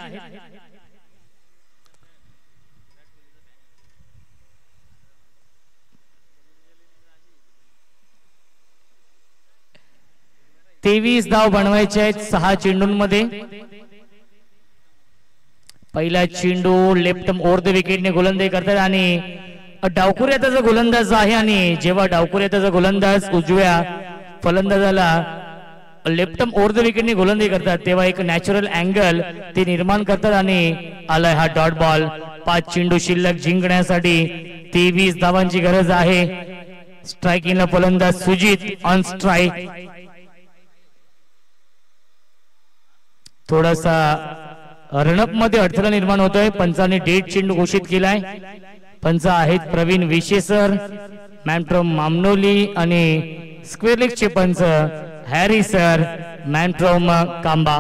S1: तेवीस धाव बनवायचे आहेत 6 चेंडूंमध्ये. पहिला चेंडू लेफ्ट ओव्हर द विकेटने गोलंदाजी करतात आणि डावखुऱ्याचा गोलंदाज आहे आणि जेव्हा डावखुऱ्याचा गोलंदाज उजव्या फलंदाजाला लेफ्ट ओव्हर द विकेटने गोलंदाजी करतात तेव्हा एक नॅचरल अँगल ते निर्माण करतात आणि आलाय हा डॉट बॉल. 5 चेंडू शिल्लक. जिंकण्यासाठी 23 धावांची गरज आहे. स्ट्रायकिंगला फलंदाज सुजित. On strike. थोडासा रनअप मध्ये अडथळा निर्माण होतोय. पंचाने डेट चेंडू घोषित केलाय. पंच आहेत प्रवीण विशेसर मॅन फ्रॉम मामनोली आणि स्क्वेअर लेगचे पंच Harry sir man from Kamba.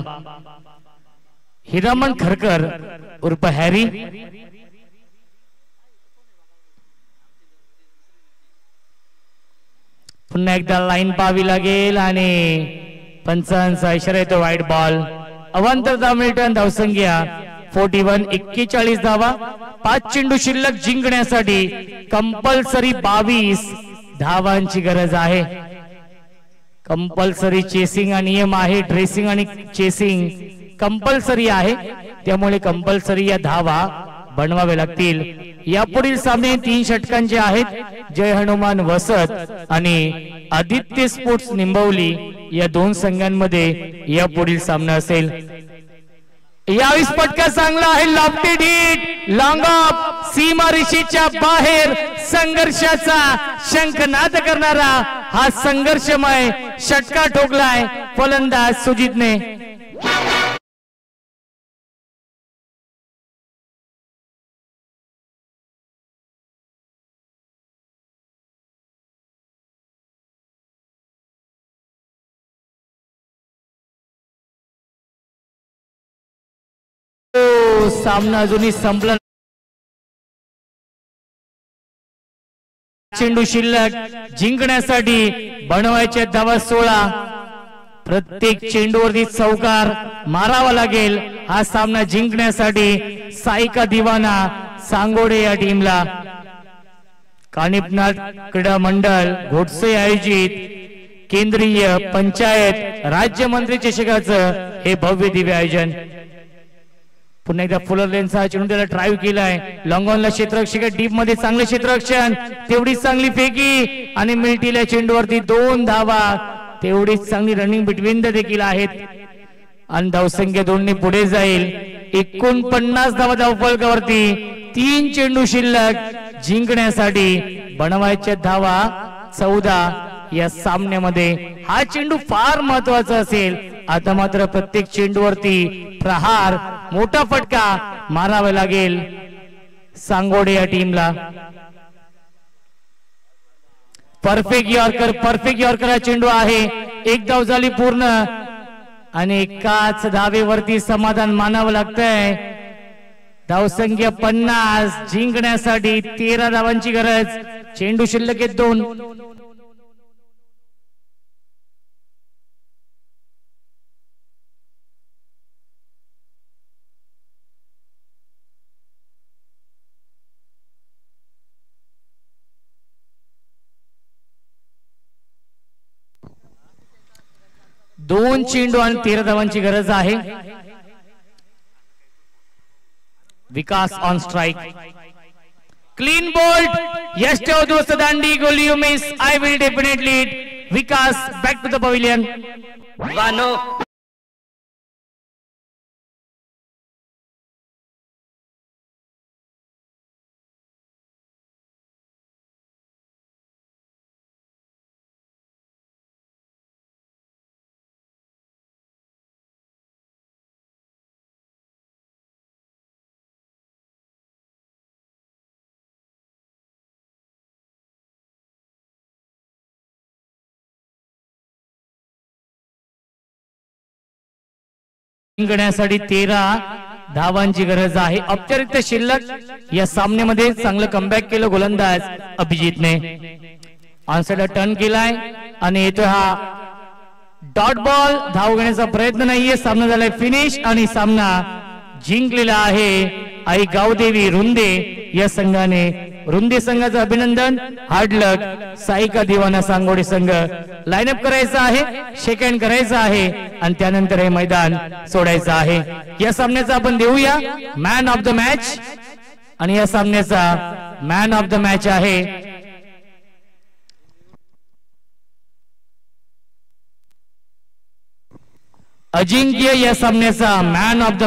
S1: Hiraman Kharkar उर्फ हॅरी. पुन्हा एकदा लाईन पाहावी लागेल आणि पंचांचा इशारा येतो वाईट बॉल. अवांतर धाव मिळतं. धावसंख्या 41. 41 धावा. 5 चेंडू शिल्लक. जिंकण्यासाठी कंपल्सरी 22 धावांची गरज आहे. कंपल्सरी चेसिंग हा नियम आहे. ड्रेसिंग आणि चेसिंग कंपल्सरी आहे. त्यामुळे कंपल्सरी या धावा बनवावे लागतील. यापुढील सामने 3 षटकांचे आहेत. जय हनुमान वसत आणि आदित्य स्पोर्ट्स निंबवली या 2 संघांमध्ये यापुढील सामना असेल. यावेळी फटका चांगला आहे. Lofted hit. Long off. सीमारेषेच्या बाहेर संघर्षाचा शंखनाद करणारा हा संघर्षमय षटका ठोकलाय फलंदाज सुजितने. सामना अजूनही संपला. चेंडू शिल्लक. जिंकण्यासाठी बनवायच्या धावा 16. प्रत्येक चेंडूवरती चौकार मारावा लागेल हा सामना जिंकण्यासाठी साईका दिवाना सांगोडे या टीमला। कानिपनाथ क्रीडा मंडळ घोडसे आयोजित केंद्रीय पंचायत राज्यमंत्री चषकाचं हे भव्य दिव्य आयोजन। पुन्हा एकदा फुलर लेनचा चेंडू त्याला ड्राईव्ह केलाय, लॉंगॉनला क्षेत्ररक्षक डीप मध्ये चांगले क्षेत्ररक्षण, तेवढीच चांगली फेकी आणि मिल्टीला चेंडूवरती 2 धावा, तेवढीच चांगली रनिंग बिटवीन द देखील आहेत आणि धावसंख्या 2 ने पुढे जाईल। 49 धावा धावफलकावरती, 3 चेंडू शिल्लक जिंकण्यासाठी बनवायच्या धावा 14 या सामन्यामध्ये। हा चेंडू फार महत्वाचा असेल। आता मात्र प्रत्येक चेंडूवरती प्रहार मोठा फटका मारावा लागेल सांगोडे या टीमला। परफेक्ट यॉर्कर हा चेंडू आहे। 1 धाव झाली पूर्ण आणि एकाच धावेवरती समाधान मानावं लागतंय। धावसंख्या 50, जिंकण्यासाठी 13 धावांची गरज, चेंडू शिल्लक आहेत 2। दोन चेंडू आणि 13 धावांची गरज आहे। Vikas on strike, clean bowled, yes ठेव दोस्त दांडी, गोल you miss, I will definitely it. Vikas back to the pavilion. वानो जिंकण्यासाठी 13 धावांची गरज आहे। औपचारिक शिल्लक या सामन्यामध्ये चांगलं कमबॅक केलं गोलंदाज अभिजितने। ऑनसाइड टर्न केलाय आणि येतोय हा डॉट बॉल। धाव घेण्याचा प्रयत्न नाहीये, सामना झालाय फिनिश आणि सामना जिंकलेला आहे आई गावदेवी रुंदे या संघाने। रुंदे संघाचं अभिनंदन, हार्ड लक। साईका दिवाना सांगोडे संघ लाईनअप करायचा आहे, शेक हँड करायचा आहे आणि त्यानंतर हे मैदान सोडायचं आहे। या सामन्याचा आपण देऊया मॅन ऑफ द मॅच आणि या सामन्याचा मॅन ऑफ द मॅच आहे अजिंक्य। या सामन्याचा मॅन ऑफ द